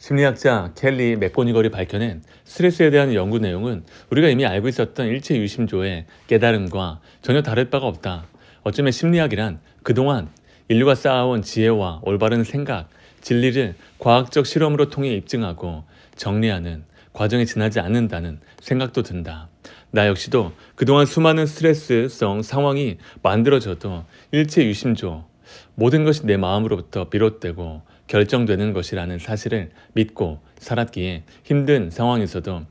심리학자 켈리 맥고니걸이 밝혀낸 스트레스에 대한 연구 내용은 우리가 이미 알고 있었던 일체 유심조의 깨달음과 전혀 다를 바가 없다. 어쩌면 심리학이란 그동안 인류가 쌓아온 지혜와 올바른 생각, 진리를 과학적 실험으로 통해 입증하고 정리하는 과정에 지나지 않는다는 생각도 든다. 나 역시도 그동안 수많은 스트레스성 상황이 만들어져도 일체 유심조, 모든 것이 내 마음으로부터 비롯되고 결정되는 것이라는 사실을 믿고 살았기에 힘든 상황에서도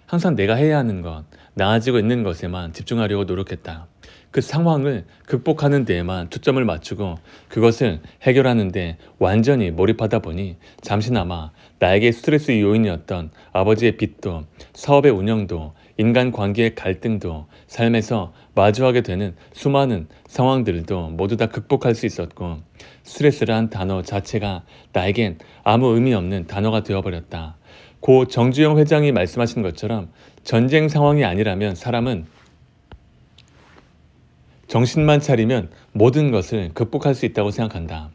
항상 내가 해야 하는 것, 나아지고 있는 것에만 집중하려고 노력했다. 그 상황을 극복하는 데에만 초점을 맞추고 그것을 해결하는 데 완전히 몰입하다 보니 잠시나마 나에게 스트레스 요인이었던 아버지의 빚도, 사업의 운영도, 인간관계의 갈등도, 삶에서 마주하게 되는 수많은 상황들도 모두 다 극복할 수 있었고, 스트레스란 단어 자체가 나에겐 아무 의미 없는 단어가 되어버렸다. 고 정주영 회장이 말씀하신 것처럼 전쟁 상황이 아니라면 사람은 정신만 차리면 모든 것을 극복할 수 있다고 생각한다.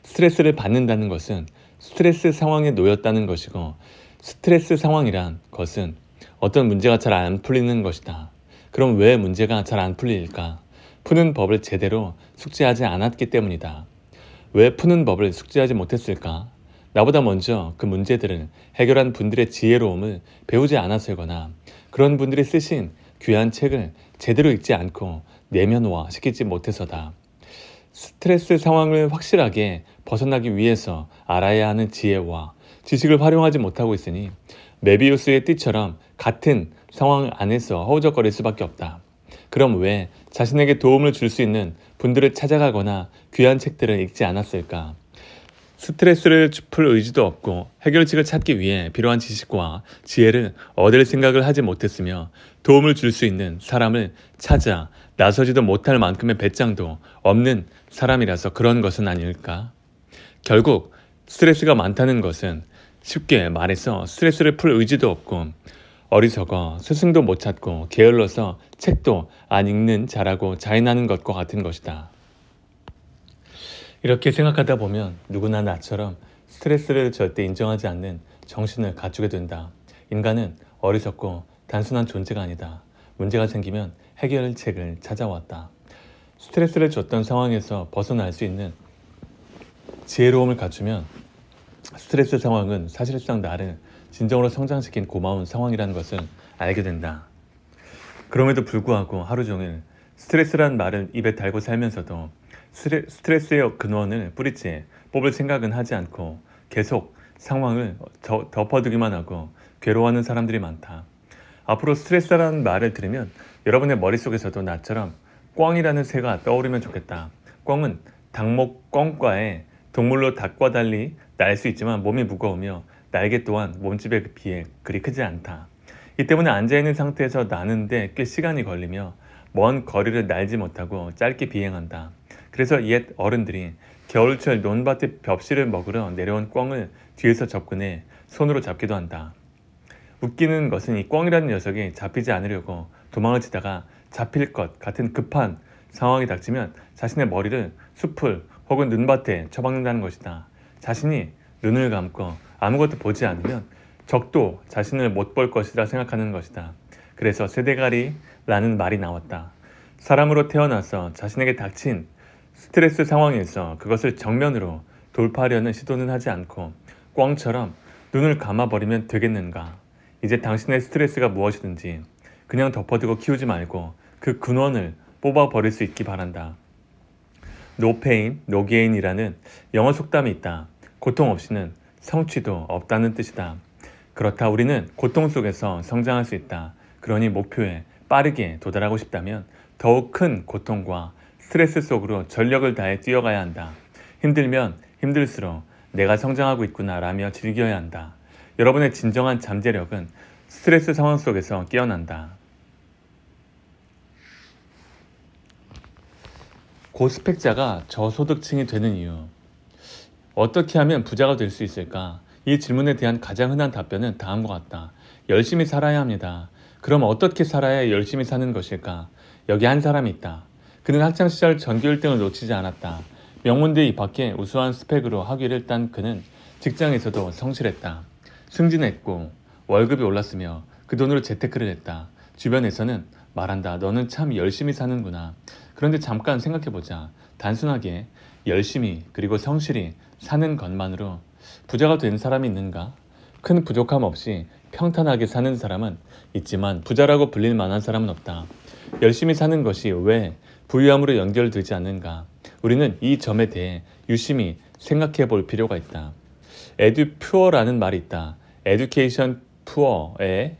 스트레스를 받는다는 것은 스트레스 상황에 놓였다는 것이고, 스트레스 상황이란 것은 어떤 문제가 잘 안 풀리는 것이다. 그럼 왜 문제가 잘 안 풀릴까? 푸는 법을 제대로 숙지하지 않았기 때문이다. 왜 푸는 법을 숙지하지 못했을까? 나보다 먼저 그 문제들을 해결한 분들의 지혜로움을 배우지 않았을거나, 그런 분들이 쓰신 귀한 책을 제대로 읽지 않고 내면화 시키지 못해서다. 스트레스 상황을 확실하게 벗어나기 위해서 알아야 하는 지혜와 지식을 활용하지 못하고 있으니 메비우스의 띠처럼 같은 상황 안에서 허우적거릴 수밖에 없다. 그럼 왜 자신에게 도움을 줄 수 있는 분들을 찾아가거나 귀한 책들을 읽지 않았을까? 스트레스를 풀 의지도 없고 해결책을 찾기 위해 필요한 지식과 지혜를 얻을 생각을 하지 못했으며, 도움을 줄 수 있는 사람을 찾아 나서지도 못할 만큼의 배짱도 없는 사람이라서 그런 것은 아닐까? 결국 스트레스가 많다는 것은 쉽게 말해서 스트레스를 풀 의지도 없고 어리석어 스승도 못 찾고 게을러서 책도 안 읽는 자라고 자인하는 것과 같은 것이다. 이렇게 생각하다 보면 누구나 나처럼 스트레스를 절대 인정하지 않는 정신을 갖추게 된다. 인간은 어리석고 단순한 존재가 아니다. 문제가 생기면 해결책을 찾아왔다. 스트레스를 줬던 상황에서 벗어날 수 있는 지혜로움을 갖추면 스트레스 상황은 사실상 나를 진정으로 성장시킨 고마운 상황이라는 것을 알게 된다. 그럼에도 불구하고 하루 종일 스트레스란 말을 입에 달고 살면서도 스트레스의 근원을 뿌리째 뽑을 생각은 하지 않고 계속 상황을 덮어두기만 하고 괴로워하는 사람들이 많다. 앞으로 스트레스라는 말을 들으면 여러분의 머릿속에서도 나처럼 꿩이라는 새가 떠오르면 좋겠다. 꿩은 닭목 꿩과의 동물로 닭과 달리 날 수 있지만 몸이 무거우며 날개 또한 몸집에 비해 그리 크지 않다. 이 때문에 앉아있는 상태에서 나는데 꽤 시간이 걸리며 먼 거리를 날지 못하고 짧게 비행한다. 그래서 옛 어른들이 겨울철 논밭에 벽실을 먹으러 내려온 꿩을 뒤에서 접근해 손으로 잡기도 한다. 웃기는 것은 이 꿩이라는 녀석이 잡히지 않으려고 도망을 치다가 잡힐 것 같은 급한 상황이 닥치면 자신의 머리를 숲을 혹은 눈밭에 처박는다는 것이다. 자신이 눈을 감고 아무것도 보지 않으면 적도 자신을 못 볼 것이라 생각하는 것이다. 그래서 세대가리라는 말이 나왔다. 사람으로 태어나서 자신에게 닥친 스트레스 상황에서 그것을 정면으로 돌파하려는 시도는 하지 않고 꿩처럼 눈을 감아버리면 되겠는가? 이제 당신의 스트레스가 무엇이든지 그냥 덮어두고 키우지 말고 그 근원을 뽑아버릴 수 있기 바란다. No pain, no gain이라는 영어 속담이 있다. 고통 없이는 성취도 없다는 뜻이다. 그렇다, 우리는 고통 속에서 성장할 수 있다. 그러니 목표에 빠르게 도달하고 싶다면 더욱 큰 고통과 스트레스 속으로 전력을 다해 뛰어가야 한다. 힘들면 힘들수록 내가 성장하고 있구나 라며 즐겨야 한다. 여러분의 진정한 잠재력은 스트레스 상황 속에서 깨어난다. 고스펙자가 저소득층이 되는 이유. 어떻게 하면 부자가 될 수 있을까? 이 질문에 대한 가장 흔한 답변은 다음과 같다. 열심히 살아야 합니다. 그럼 어떻게 살아야 열심히 사는 것일까? 여기 한 사람이 있다. 그는 학창시절 전교 1등을 놓치지 않았다. 명문대 입학해 우수한 스펙으로 학위를 딴 그는 직장에서도 성실했다. 승진했고 월급이 올랐으며 그 돈으로 재테크를 했다. 주변에서는 말한다. 너는 참 열심히 사는구나. 그런데 잠깐 생각해보자. 단순하게 열심히 그리고 성실히 사는 것만으로 부자가 된 사람이 있는가? 큰 부족함 없이 평탄하게 사는 사람은 있지만 부자라고 불릴 만한 사람은 없다. 열심히 사는 것이 왜 부유함으로 연결되지 않는가? 우리는 이 점에 대해 유심히 생각해 볼 필요가 있다. 에듀푸어라는 말이 있다. 에듀케이션 푸어의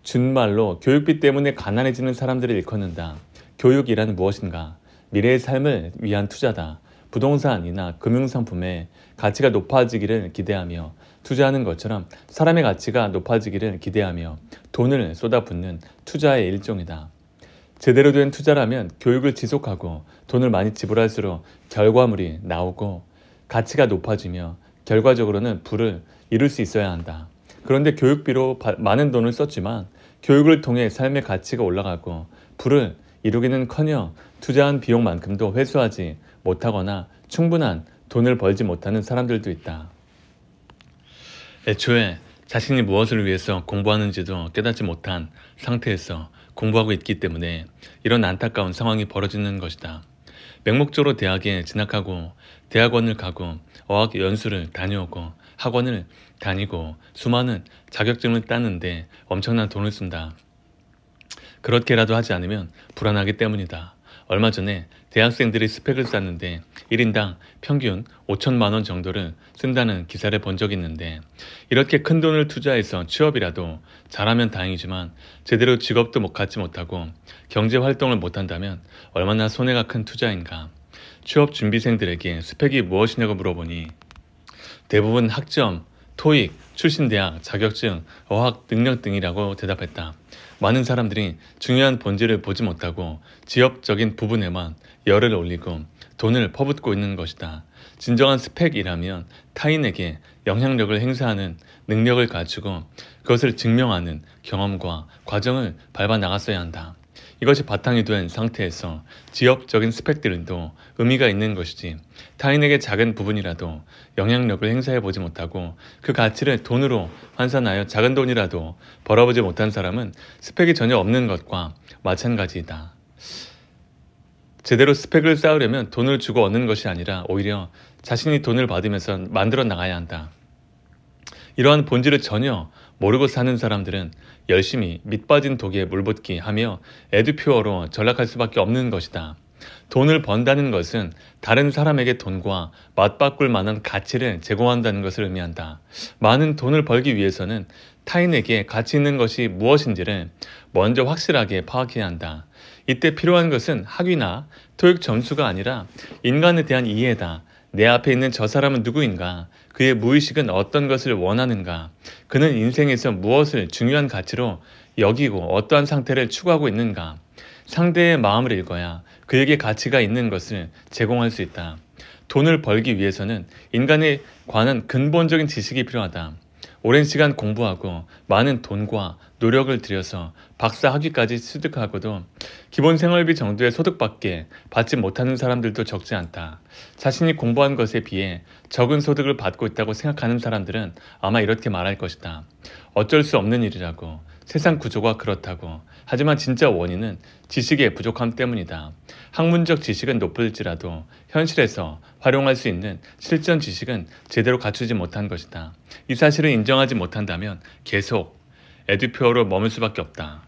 준말로 교육비 때문에 가난해지는 사람들을 일컫는다. 교육이란 무엇인가? 미래의 삶을 위한 투자다. 부동산이나 금융상품의 가치가 높아지기를 기대하며 투자하는 것처럼 사람의 가치가 높아지기를 기대하며 돈을 쏟아붓는 투자의 일종이다. 제대로 된 투자라면 교육을 지속하고 돈을 많이 지불할수록 결과물이 나오고 가치가 높아지며 결과적으로는 부를 이룰 수 있어야 한다. 그런데 교육비로 많은 돈을 썼지만 교육을 통해 삶의 가치가 올라가고 부를 이루기는커녕 투자한 비용만큼도 회수하지 못하거나 충분한 돈을 벌지 못하는 사람들도 있다. 애초에 자신이 무엇을 위해서 공부하는지도 깨닫지 못한 상태에서 공부하고 있기 때문에 이런 안타까운 상황이 벌어지는 것이다. 맹목적으로 대학에 진학하고 대학원을 가고 어학 연수를 다녀오고 학원을 다니고 수많은 자격증을 따는데 엄청난 돈을 쓴다. 그렇게라도 하지 않으면 불안하기 때문이다. 얼마 전에 대학생들이 스펙을 쌓는데 1인당 평균 5천만 원 정도를 쓴다는 기사를 본 적이 있는데 이렇게 큰 돈을 투자해서 취업이라도 잘하면 다행이지만 제대로 직업도 갖지 못하고 경제활동을 못한다면 얼마나 손해가 큰 투자인가. 취업 준비생들에게 스펙이 무엇이냐고 물어보니 대부분 학점, 토익, 출신 대학, 자격증, 어학 능력 등이라고 대답했다. 많은 사람들이 중요한 본질을 보지 못하고 지엽적인 부분에만 열을 올리고 돈을 퍼붓고 있는 것이다. 진정한 스펙이라면 타인에게 영향력을 행사하는 능력을 갖추고 그것을 증명하는 경험과 과정을 밟아 나갔어야 한다. 이것이 바탕이 된 상태에서 지엽적인 스펙들도 의미가 있는 것이지 타인에게 작은 부분이라도 영향력을 행사해 보지 못하고 그 가치를 돈으로 환산하여 작은 돈이라도 벌어보지 못한 사람은 스펙이 전혀 없는 것과 마찬가지이다. 제대로 스펙을 쌓으려면 돈을 주고 얻는 것이 아니라 오히려 자신이 돈을 받으면서 만들어 나가야 한다. 이러한 본질을 전혀 모르고 사는 사람들은 열심히 밑빠진 독에 물붓기 하며 에듀퓨어로 전락할 수밖에 없는 것이다. 돈을 번다는 것은 다른 사람에게 돈과 맞바꿀 만한 가치를 제공한다는 것을 의미한다. 많은 돈을 벌기 위해서는 타인에게 가치 있는 것이 무엇인지를 먼저 확실하게 파악해야 한다. 이때 필요한 것은 학위나 토익 점수가 아니라 인간에 대한 이해다. 내 앞에 있는 저 사람은 누구인가? 그의 무의식은 어떤 것을 원하는가? 그는 인생에서 무엇을 중요한 가치로 여기고 어떠한 상태를 추구하고 있는가? 상대의 마음을 읽어야 그에게 가치가 있는 것을 제공할 수 있다. 돈을 벌기 위해서는 인간에 관한 근본적인 지식이 필요하다. 오랜 시간 공부하고 많은 돈과 노력을 들여서 박사 학위까지 취득하고도 기본 생활비 정도의 소득밖에 받지 못하는 사람들도 적지 않다. 자신이 공부한 것에 비해 적은 소득을 받고 있다고 생각하는 사람들은 아마 이렇게 말할 것이다. 어쩔 수 없는 일이라고. 세상 구조가 그렇다고. 하지만 진짜 원인은 지식의 부족함 때문이다. 학문적 지식은 높을지라도 현실에서 활용할 수 있는 실전 지식은 제대로 갖추지 못한 것이다. 이 사실을 인정하지 못한다면 계속 에듀퓨어로 머물 수밖에 없다.